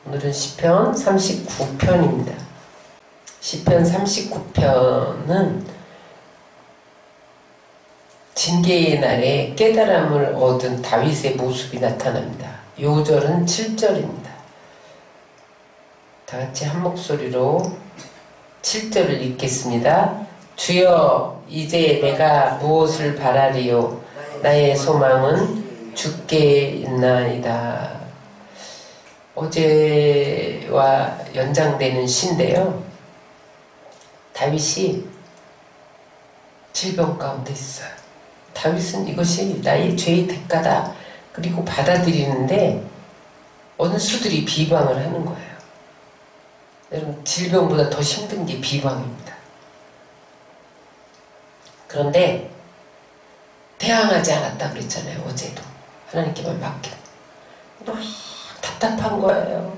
오늘은 시편 39편입니다. 시편 39편은 징계의 날에 깨달음을 얻은 다윗의 모습이 나타납니다. 요절은 7절입니다. 다같이 한 목소리로 7절을 읽겠습니다. 주여, 이제 내가 무엇을 바라리요? 나의 소망은 주께 있나이다. 어제와 연장되는 시인데요. 다윗이 질병 가운데 있어요. 다윗은 이것이 나의 죄의 대가다. 그리고 받아들이는데 원수들이 비방을 하는 거예요. 여러분, 질병보다 더 힘든 게 비방입니다. 그런데 대항하지 않았다 그랬잖아요. 어제도 하나님께만 맡겨. 너무 답답한 거예요.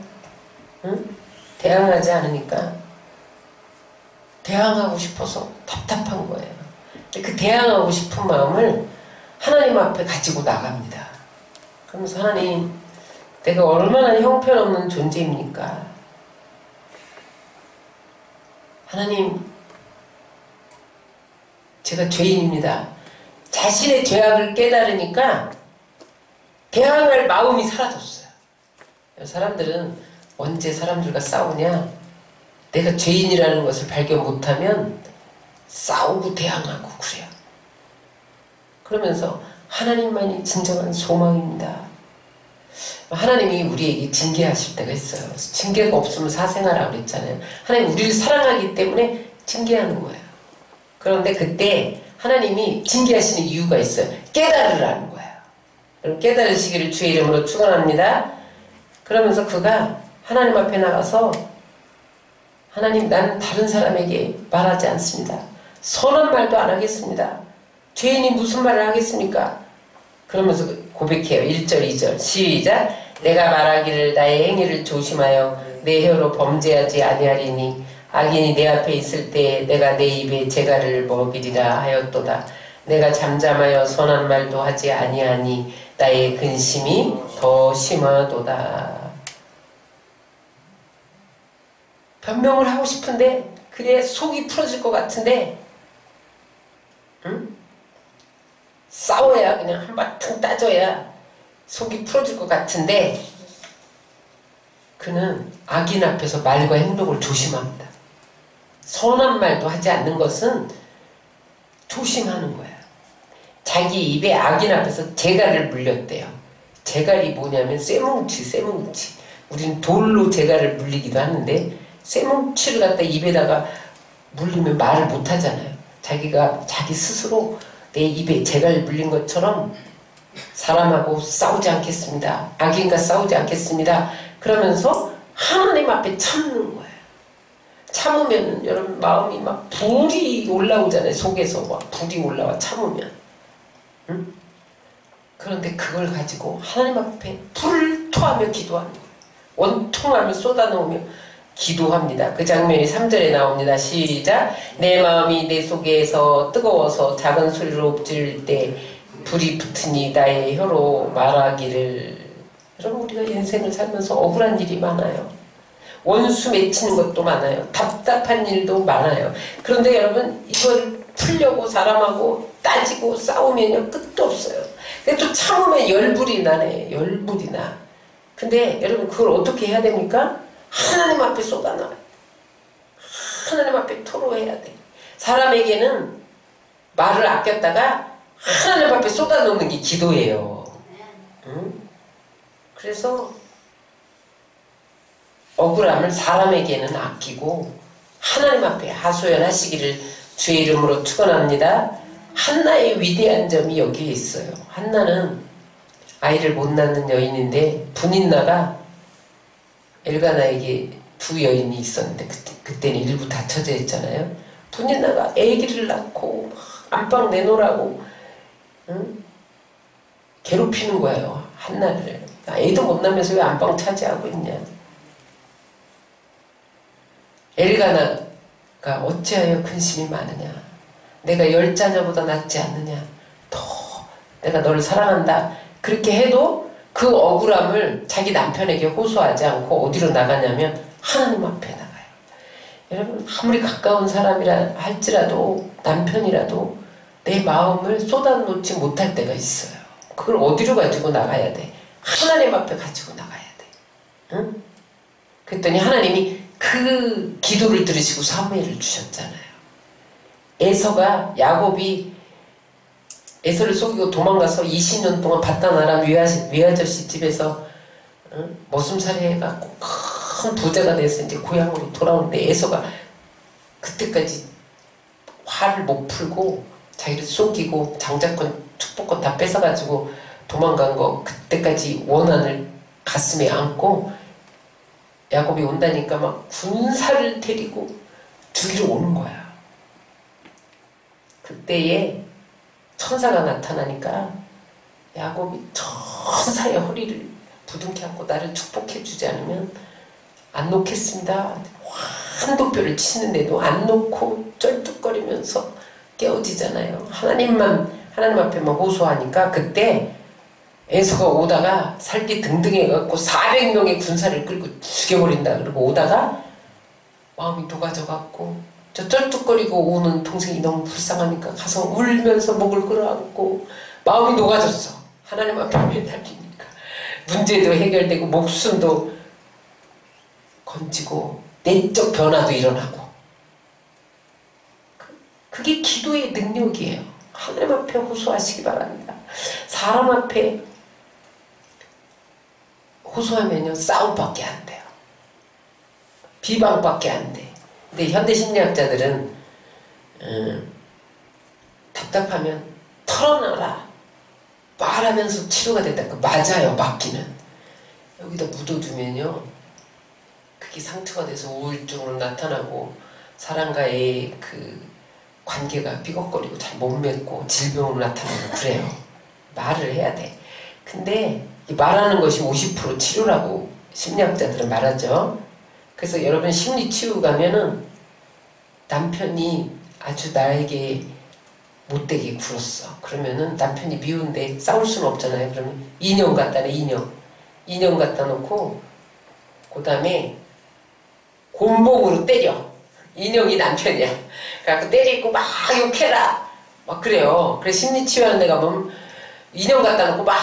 응? 대항하지 않으니까 대항하고 싶어서 답답한 거예요. 그 대항하고 싶은 마음을 하나님 앞에 가지고 나갑니다. 그러면서 하나님, 내가 얼마나 형편없는 존재입니까? 하나님, 제가 죄인입니다. 자신의 죄악을 깨달으니까 대항할 마음이 사라졌어요. 사람들은 언제 사람들과 싸우냐? 내가 죄인이라는 것을 발견 못하면 싸우고 대항하고 그래요. 그러면서 하나님만이 진정한 소망입니다. 하나님이 우리에게 징계하실 때가 있어요. 징계가 없으면 사생하라고 그랬잖아요. 하나님 우리를 사랑하기 때문에 징계하는 거예요. 그런데 그때 하나님이 징계하시는 이유가 있어요. 깨달으라는 거예요. 여러분, 깨달으시기를 주의 이름으로 축원합니다. 그러면서 그가 하나님 앞에 나가서 하나님, 나는 다른 사람에게 말하지 않습니다. 선한 말도 안 하겠습니다. 죄인이 무슨 말을 하겠습니까? 그러면서 고백해요. 1절, 2절 시작. 내가 말하기를 나의 행위를 조심하여 내 혀로 범죄하지 아니하리니 악인이 내 앞에 있을 때 내가 내 입에 재갈을 먹이리라 하였도다. 내가 잠잠하여 선한 말도 하지 아니하니 나의 근심이 더 심하도다. 변명을 하고 싶은데 그래 속이 풀어질 것 같은데 응? 싸워야 그냥 한바탕 따져야 속이 풀어질 것 같은데 그는 악인 앞에서 말과 행동을 조심합니다. 선한 말도 하지 않는 것은 조심하는 거예요. 자기 입에 악인 앞에서 재갈을 물렸대요. 재갈이 뭐냐면 쇠뭉치. 우리는 돌로 재갈을 물리기도 하는데 쇠뭉치를 갖다 입에다가 물리면 말을 못 하잖아요. 자기가 자기 스스로 내 입에 재갈 물린 것처럼 사람하고 싸우지 않겠습니다. 악인과 싸우지 않겠습니다. 그러면서 하나님 앞에 참는 거예요. 참으면 여러분 마음이 막 불이 올라오잖아요. 속에서 막 불이 올라와 참으면. 응? 그런데 그걸 가지고 하나님 앞에 불을 토하며 기도하는 거예요. 원통함을 쏟아놓으며 기도합니다. 그 장면이 3절에 나옵니다. 시작. 내 마음이 내 속에서 뜨거워서 작은 소리로 엎질 때 불이 붙으니 나의 혀로 말하기를. 여러분, 우리가 인생을 살면서 억울한 일이 많아요. 원수 맺히는 것도 많아요. 답답한 일도 많아요. 그런데 여러분, 이걸 풀려고 사람하고 따지고 싸우면요 끝도 없어요. 근데 또 참으면 열불이 나네. 열불이 나. 근데 여러분, 그걸 어떻게 해야 됩니까? 하나님 앞에 쏟아놔요. 하나님 앞에 토로해야 돼. 사람에게는 말을 아꼈다가 하나님 앞에 쏟아놓는 게 기도예요. 응? 그래서 억울함을 사람에게는 아끼고 하나님 앞에 하소연하시기를 주의 이름으로 축원합니다. 한나의 위대한 점이 여기에 있어요. 한나는 아이를 못 낳는 여인인데 분인나가 엘가나에게 두 여인이 있었는데 그때는 일부 다 처제했잖아요. 분인나가 아기를 낳고 안방 내놓으라고 응? 괴롭히는 거예요. 한나를. 애도 못 낳으면서 왜 안방 차지하고 있냐. 엘가나가 어찌하여 근심이 많으냐. 내가 10자녀보다 낫지 않느냐. 더 내가 너를 사랑한다. 그렇게 해도 그 억울함을 자기 남편에게 호소하지 않고 어디로 나가냐면 하나님 앞에 나가요. 여러분 아무리 가까운 사람이라 할지라도 남편이라도 내 마음을 쏟아놓지 못할 때가 있어요. 그걸 어디로 가지고 나가야 돼? 하나님 앞에 가지고 나가야 돼. 응? 그랬더니 하나님이 그 기도를 들으시고 사무엘을 주셨잖아요. 에서가 야곱이 에서를 속이고 도망가서 20년 동안 바단 아람 외아저씨 집에서 머슴살이 해갖고 큰 부자가 돼서 이제 고향으로 돌아오는데 에서가 그때까지 화를 못 풀고 자기를 속이고 장자권 축복권 다 뺏어가지고 도망간 거 그때까지 원한을 가슴에 안고 야곱이 온다니까 막 군사를 데리고 죽이러 오는 거야. 그때에 천사가 나타나니까 야곱이 천사의 허리를 부둥켜 안고 나를 축복해 주지 않으면 안 놓겠습니다. 한도뼈를 치는데도 안 놓고 쩔뚝거리면서 깨어지잖아요. 하나님 앞에만 호소하니까 그때 에서가 오다가 살기 등등해갖고 400명의 군사를 끌고 죽여버린다 그러고 오다가 마음이 녹아져갖고 저 쩔뚝거리고 오는 동생이 너무 불쌍하니까 가서 울면서 목을 끌어안고 마음이 녹아졌어. 하나님 앞에 매달리니까 문제도 해결되고 목숨도 건지고 내적 변화도 일어나고 그게 기도의 능력이에요. 하나님 앞에 호소하시기 바랍니다. 사람 앞에 호소하면요 싸움밖에 안 돼요. 비방밖에 안 돼. 근데 현대 심리학자들은 답답하면 털어놔라 말하면서 치료가 됐다. 맞아요. 맞기는. 여기다 묻어두면요 그게 상처가 돼서 우울증으로 나타나고 사람과의 그 관계가 삐걱거리고 잘 못 맺고 질병으로 나타나고 그래요. 말을 해야 돼. 근데 말하는 것이 50% 치료라고 심리학자들은 말하죠. 그래서 여러분 심리치유 가면은 남편이 아주 나에게 못되게 굴었어. 그러면은 남편이 미운데 싸울 수는 없잖아요. 그러면 인형 갖다 내 인형 갖다 놓고 그 다음에 곤봉으로 때려. 인형이 남편이야. 그래갖고 때리고 막 욕해라. 막 그래요. 그래서 심리치유하는 데 가보면 인형 갖다 놓고 막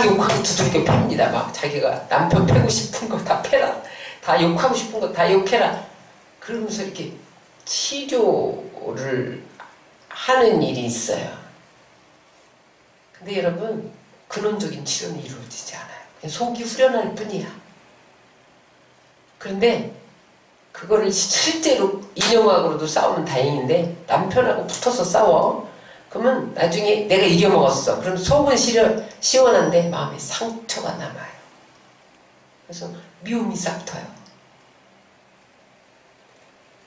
욕하고 두들겨 팹니다. 막 자기가 남편 패고 싶은 거 다 패라. 다 욕하고 싶은 거 다 욕해라. 그러면서 이렇게 치료를 하는 일이 있어요. 근데 여러분 근원적인 치료는 이루어지지 않아요. 그냥 속이 후련할 뿐이야. 그런데 그거를 실제로 인형하고도 싸우면 다행인데 남편하고 붙어서 싸워. 그러면 나중에 내가 이겨먹었어. 그럼 속은 시원한데 마음에 상처가 남아요. 그래서 미움이 싹터요.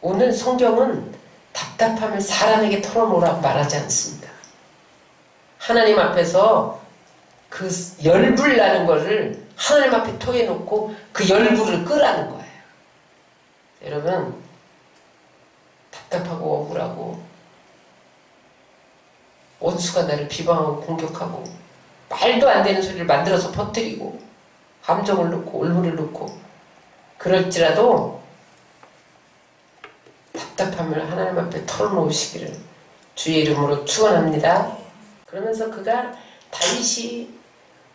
오늘 성경은 답답함을 사람에게 털어놓으라고 말하지 않습니다. 하나님 앞에서 그 열불 나는 거를 하나님 앞에 토해놓고 그 열불을 끄라는 거예요. 여러분 답답하고 억울하고 원수가 나를 비방하고 공격하고 말도 안 되는 소리를 만들어서 퍼뜨리고 감정을 넣고 올무를 넣고 그럴지라도 답답함을 하나님 앞에 털어놓으시기를 주의 이름으로 축원합니다. 그러면서 그가 다윗이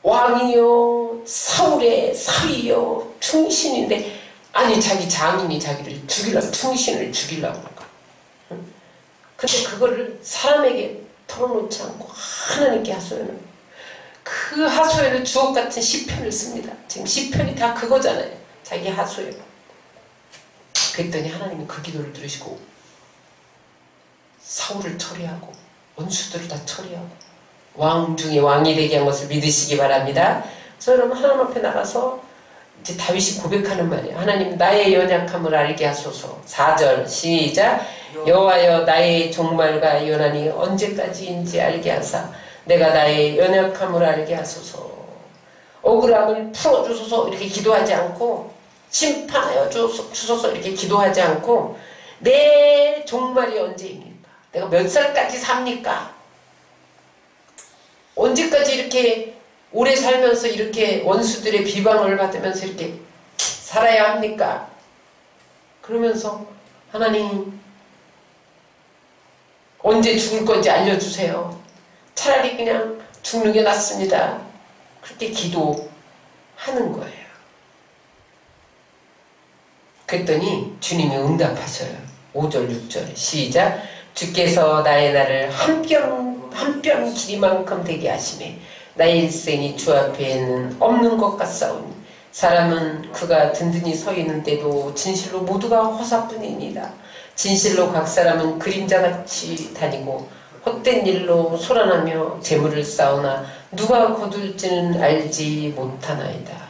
왕이요 사울의 사위요 충신인데 아니 자기 장인이 자기를 죽이려고 충신을 죽이려고 하는 거야. 근데 그거를 사람에게 털어놓지 않고 하나님께 하소연을 그 하소연을 주옥같은 시편을 씁니다. 지금 시편이 다 그거잖아요. 자기 하소연. 그랬더니 하나님은 그 기도를 들으시고 사울을 처리하고 원수들을 다 처리하고 왕 중에 왕이 되게 한 것을 믿으시기 바랍니다. 그래서 여러분 하나님 앞에 나가서 이제 다윗이 고백하는 말이에요. 하나님 나의 연약함을 알게 하소서. 4절 시작. 여호와여 나의 종말과 연한이 언제까지인지 알게 하사 내가 나의 연약함을 알게 하소서. 억울함을 풀어주소서 이렇게 기도하지 않고 심판하여 주소서 이렇게 기도하지 않고 내 종말이 언제입니까? 내가 몇 살까지 삽니까? 언제까지 이렇게 오래 살면서 이렇게 원수들의 비방을 받으면서 이렇게 살아야 합니까? 그러면서 하나님 언제 죽을 건지 알려주세요. 차라리 그냥 죽는 게 낫습니다. 그렇게 기도하는 거예요. 그랬더니 주님이 응답하셔요. 5절 6절 시작. 주께서 나의 날을 한 뼘 길이만큼 되게 하시매 나의 일생이 주 앞에는 없는 것 같사오니 사람은 그가 든든히 서 있는데도 진실로 모두가 허사뿐입니다. 진실로 각 사람은 그림자같이 다니고 헛된 일로 소란하며 재물을 쌓으나 누가 거둘지는 알지 못하나이다.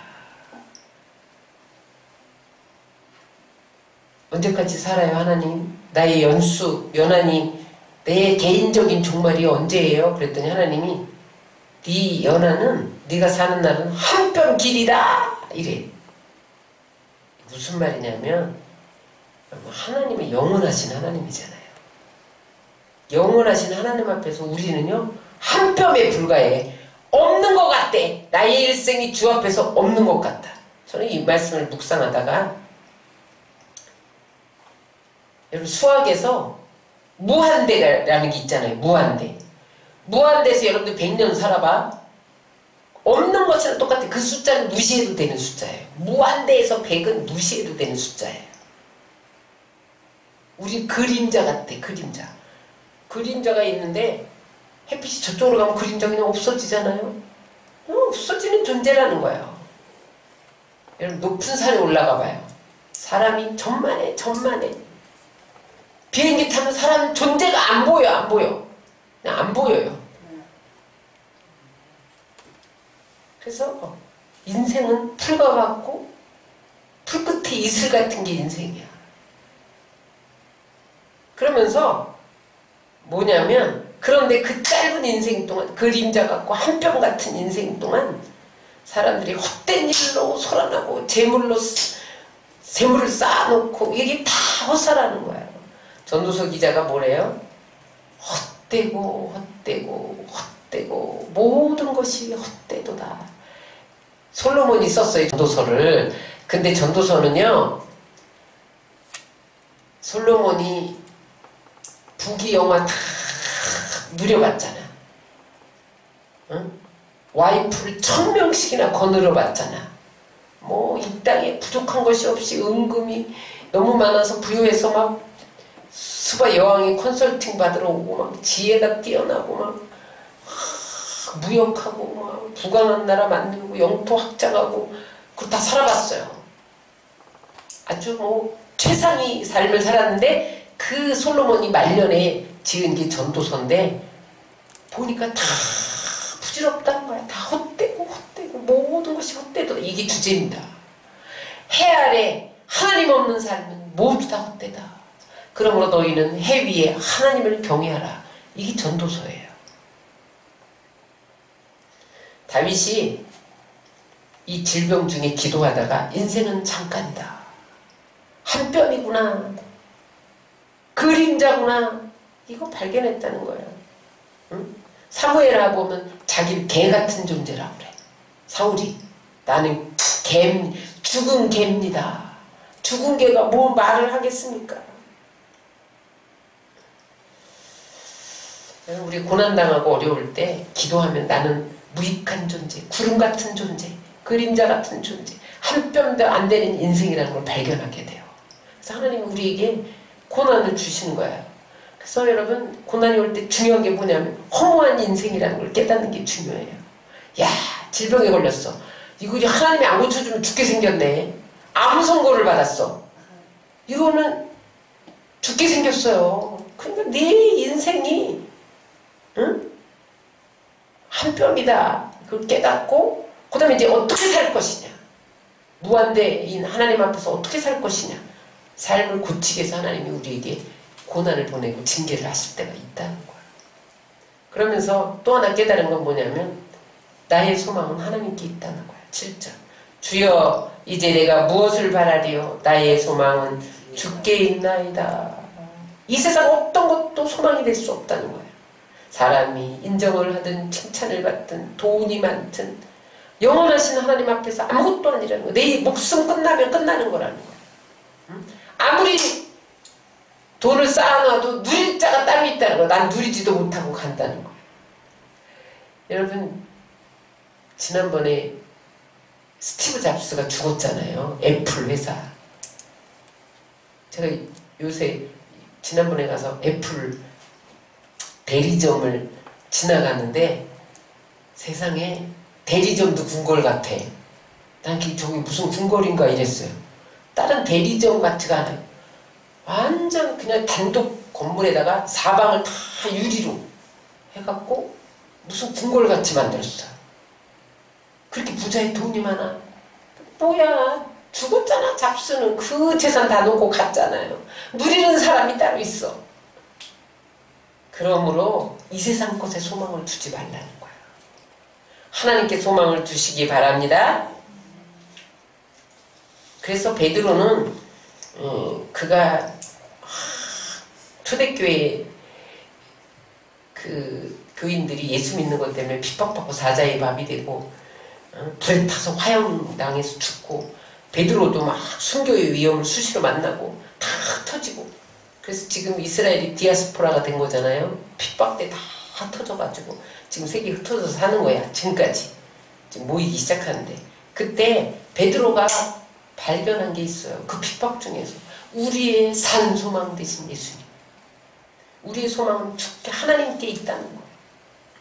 언제까지 살아요 하나님? 나의 연한이 내 개인적인 종말이 언제예요? 그랬더니 하나님이 네 연한은 네가 사는 날은 한 뼘 길이다 이래. 무슨 말이냐면 하나님은 영원하신 하나님이잖아요. 영원하신 하나님 앞에서 우리는요 한 뼘에 불과해. 없는 것 같대. 나의 일생이 주 앞에서 없는 것 같다. 저는 이 말씀을 묵상하다가 여러분 수학에서 무한대라는 게 있잖아요. 무한대. 무한대에서 여러분들 100년 살아봐. 없는 것이랑 똑같아. 그 숫자는 무시해도 되는 숫자예요. 무한대에서 100은 무시해도 되는 숫자예요. 우리 그림자 같아. 그림자. 그림자가 있는데 햇빛이 저쪽으로 가면 그림자가 그냥 없어지잖아요. 없어지는 존재라는 거예요. 여러분 높은 산에 올라가 봐요. 사람이 천만에 비행기 타면 사람 존재가 안 보여. 그냥 안 보여요. 그래서 인생은 풀과 같고 풀 끝에 이슬 같은 게 인생이야. 그러면서 뭐냐면 그런데 그 짧은 인생 동안 그림자 같고 한 뼘 같은 인생 동안 사람들이 헛된 일로 소란하고 재물을 쌓아놓고 이게 다 헛살하는 거예요. 전도서 기자가 뭐래요? 헛되고 모든 것이 헛되도다. 솔로몬이 썼어요 전도서를. 근데 전도서는요 솔로몬이 부귀영화 다 누려봤잖아. 응? 와이프를 1000명씩이나 거느려봤잖아. 뭐 이 땅에 부족한 것이 없이 은금이 너무 많아서 부유해서 막 수바 여왕이 컨설팅 받으러 오고 막 지혜가 뛰어나고 막 무역하고 막 부강한 나라 만들고 영토 확장하고 그거 다 살아봤어요. 아주 뭐 최상의 삶을 살았는데 그 솔로몬이 말년에 지은 게 전도서인데 보니까 다 부질없다는 거야. 다 헛되고 모든 것이 헛되다. 이게 주제입니다. 해 아래 하나님 없는 삶은 모두 다 헛되다. 그러므로 너희는 해 위에 하나님을 경외하라. 이게 전도서예요. 다윗이 이 질병 중에 기도하다가 인생은 잠깐이다. 한 뼘이구나. 그림자구나. 이거 발견했다는 거예요. 응? 사무엘하 보면 자기를 개 같은 존재라고 그래. 사울이 나는 죽은 개입니다. 죽은 개가 뭐 말을 하겠습니까? 우리 고난당하고 어려울 때 기도하면 나는 무익한 존재, 구름 같은 존재, 그림자 같은 존재, 한 뼘도 안 되는 인생이라는 걸 발견하게 돼요. 그래서 하나님이 우리에게 고난을 주시는 거예요. 그래서 여러분 고난이 올 때 중요한 게 뭐냐면 허무한 인생이라는 걸 깨닫는 게 중요해요. 야, 질병에 걸렸어. 이거 하나님이 안 고쳐주면 죽게 생겼네. 아무 선고를 받았어. 이거는 죽게 생겼어요. 그러니까 네 인생이 응? 한 뼘이다. 그걸 깨닫고 그 다음에 이제 어떻게 살 것이냐. 무한대인 하나님 앞에서 어떻게 살 것이냐. 삶을 고치기 위해서 하나님이 우리에게 고난을 보내고 징계를 하실 때가 있다는 거야. 그러면서 또 하나 깨달은 건 뭐냐면 나의 소망은 하나님께 있다는 거야. 7절 주여 이제 내가 무엇을 바라리요. 나의 소망은 주께 있나이다. 이 세상 어떤 것도 소망이 될 수 없다는 거야. 사람이 인정을 하든 칭찬을 받든 돈이 많든 영원하신 하나님 앞에서 아무것도 아니라는 거야. 내 목숨 끝나면 끝나는 거라는 거야. 응? 아무리 돈을 쌓아놔도 누릴 자가 따로 있다는 거야. 난 누리지도 못하고 간다는 거야. 여러분, 지난번에 스티브 잡스가 죽었잖아요. 애플 회사. 제가 요새 지난번에 가서 애플 대리점을 지나가는데 세상에 대리점도 궁궐 같아. 난 저기 무슨 궁궐인가 이랬어요. 다른 대리점 같지가 않아요. 완전 그냥 단독 건물에다가 사방을 다 유리로 해갖고 무슨 궁궐같이 만들었어요. 그렇게 부자의 돈이 많아. 뭐야, 죽었잖아. 잡스는 그 재산 다 놓고 갔잖아요. 누리는 사람이 따로 있어. 그러므로 이 세상 것에 소망을 두지 말라는 거야. 하나님께 소망을 두시기 바랍니다. 그래서 베드로는 그가 초대교회 그 교인들이 예수 믿는 것 때문에 핍박받고 사자의 밥이 되고 불에 타서 화형당해서 죽고 베드로도 막 순교의 위험을 수시로 만나고 다 터지고 그래서 지금 이스라엘이 디아스포라가 된 거잖아요. 핍박 때 다 터져가지고 지금 세계에 흩어져서 사는 거야. 지금까지 지금 모이기 시작하는데 그때 베드로가 발견한 게 있어요. 그 핍박 중에서 우리의 산 소망 되신 예수님. 우리의 소망은 죽게 하나님께 있다는 거예요.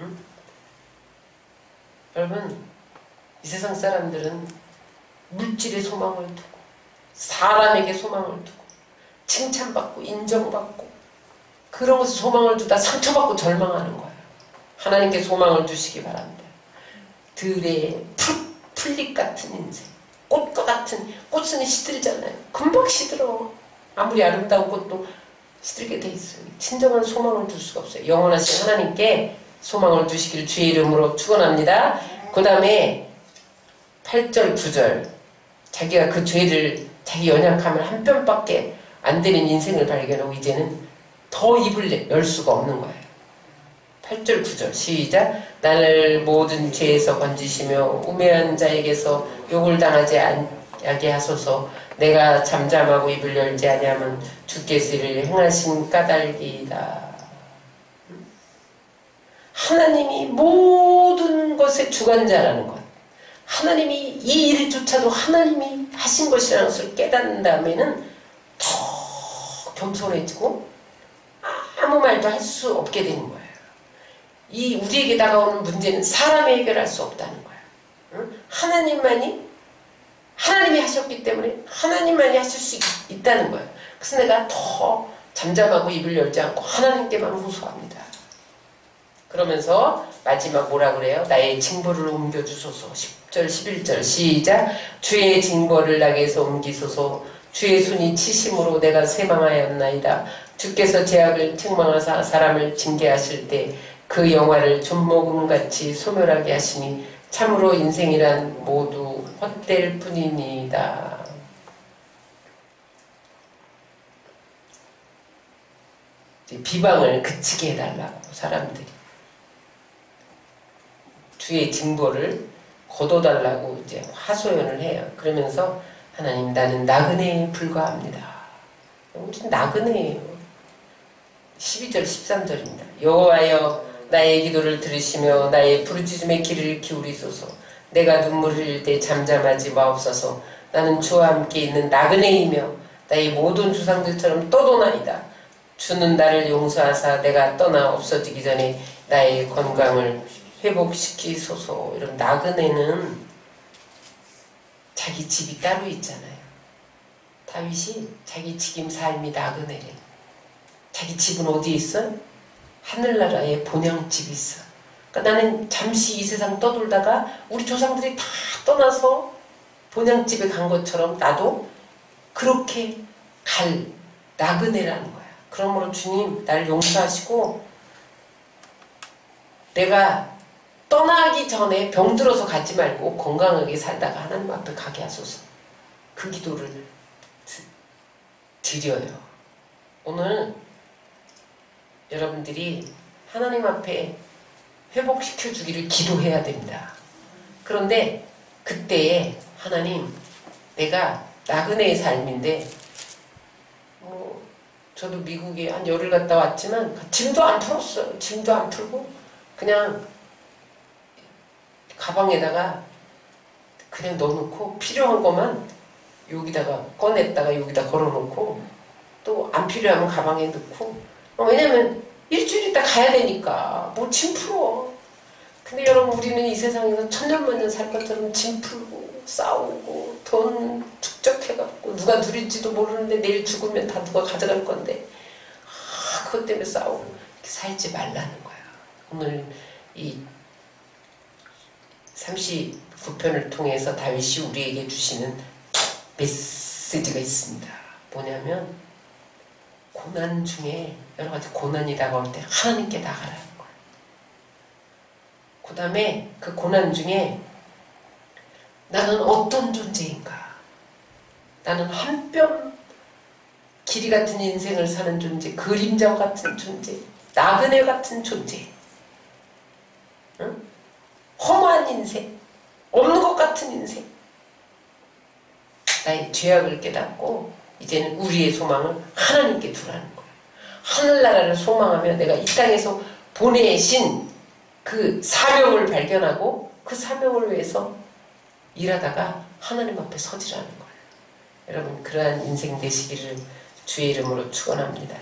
응? 여러분, 이 세상 사람들은 물질의 소망을 두고 사람에게 소망을 두고 칭찬받고 인정받고 그런 것에 소망을 두다 상처받고 절망하는 거예요. 하나님께 소망을 두시기 바랍니다. 들의 풀잎 같은 인생, 꽃과 같은 꽃은 시들잖아요. 금방 시들어. 아무리 아름다운 꽃도 시들게 돼 있어요. 진정한 소망을 둘 수가 없어요. 영원하신 하나님께 소망을 두시길 주의 이름으로 축원합니다. 그 다음에 8절 9절 자기가 그 죄를 자기 연약함을 한 뼘밖에 안 되는 인생을 발견하고 이제는 더 입을 열 수가 없는 거예요. 8절 9절 시작. 나를 모든 죄에서 건지시며 우매한 자에게서 욕을 당하지 않게 하소서. 내가 잠잠하고 입을 열지 아니하면 주께서 이를 행하신 까닭이다. 하나님이 모든 것의 주관자라는 것. 하나님이 이 일조차도 하나님이 하신 것이라는 것을 깨닫는 다음에는 더 겸손해지고 아무 말도 할 수 없게 되는 거예요. 이 우리에게 다가오는 문제는 사람이 해결할 수 없다는 거예요. 응? 하나님이 하셨기 때문에 하나님만이 하실 수 있다는 거예요. 그래서 내가 더 잠잠하고 입을 열지 않고 하나님께만 호소합니다. 그러면서 마지막 뭐라 그래요? 나의 징벌을 옮겨주소서. 10절 11절 시작. 주의 징벌을 나에게서 옮기소서. 주의 손이 치심으로 내가 쇠망하였나이다. 주께서 죄악을 책망하사 사람을 징계하실 때 그 영화를 좀먹음같이 소멸하게 하시니 참으로 인생이란 모두 헛될 뿐이니이다. 비방을 그치게 해달라고 사람들이 주의 징벌을 거둬달라고 이제 하소연을 해요. 그러면서 하나님 나는 나그네에 불과합니다. 우리는 나그네예요. 12절 13절입니다. 여호와여 나의 기도를 들으시며 나의 부르짖음의 귀를 기울이소서. 내가 눈물을 흘릴 때 잠잠하지 마옵소서. 나는 주와 함께 있는 나그네이며 나의 모든 조상들처럼 떠도나이다. 주는 나를 용서하사 내가 떠나 없어지기 전에 나의 건강을 회복시키소서. 이런 나그네는 자기 집이 따로 있잖아요. 다윗이 자기 지금 삶이 나그네래. 자기 집은 어디에 있어? 하늘나라에 본향집이 있어. 그러니까 나는 잠시 이 세상 떠돌다가 우리 조상들이 다 떠나서 본향집에 간 것처럼 나도 그렇게 갈 나그네라는 거야. 그러므로 주님 나를 용서하시고 내가 떠나기 전에 병들어서 가지 말고 건강하게 살다가 하나님 앞에 가게 하소서. 그 기도를 드려요. 오늘 여러분들이 하나님 앞에 회복시켜 주기를 기도해야 됩니다. 그런데 그때에 하나님, 내가 나그네의 삶인데 뭐 저도 미국에 한 열흘 갔다 왔지만 짐도 안 풀었어요. 짐도 안 풀고 그냥 가방에다가 그냥 넣어놓고 필요한 것만 여기다가 꺼냈다가 여기다 걸어놓고 또 안 필요하면 가방에 넣고 왜냐면 일주일 있다 가야 되니까 뭐 짐 풀어. 근데 여러분 우리는 이 세상에서 천년만년 살 것처럼 짐 풀고 싸우고 돈 축적해갖고 누가 누릴지도 모르는데 내일 죽으면 다 누가 가져갈 건데 그것 때문에 싸우고 이렇게 살지 말라는 거야. 오늘 이 39편을 통해서 다윗이 우리에게 주시는 메시지가 있습니다. 뭐냐면 고난 중에 여러 가지 고난이 다가올 때 하나님께 나가라는 거야. 그 다음에 그 고난 중에 나는 어떤 존재인가? 나는 한 뼘 길이 같은 인생을 사는 존재, 그림자와 같은 존재, 나그네 같은 존재, 응? 험한 인생, 없는 것 같은 인생. 나의 죄악을 깨닫고 이제는 우리의 소망을 하나님께 두라는 거야. 하늘나라를 소망하며 내가 이 땅에서 보내신 그 사명을 발견하고 그 사명을 위해서 일하다가 하나님 앞에 서지라는 거예요. 여러분 그러한 인생 되시기를 주의 이름으로 축원합니다.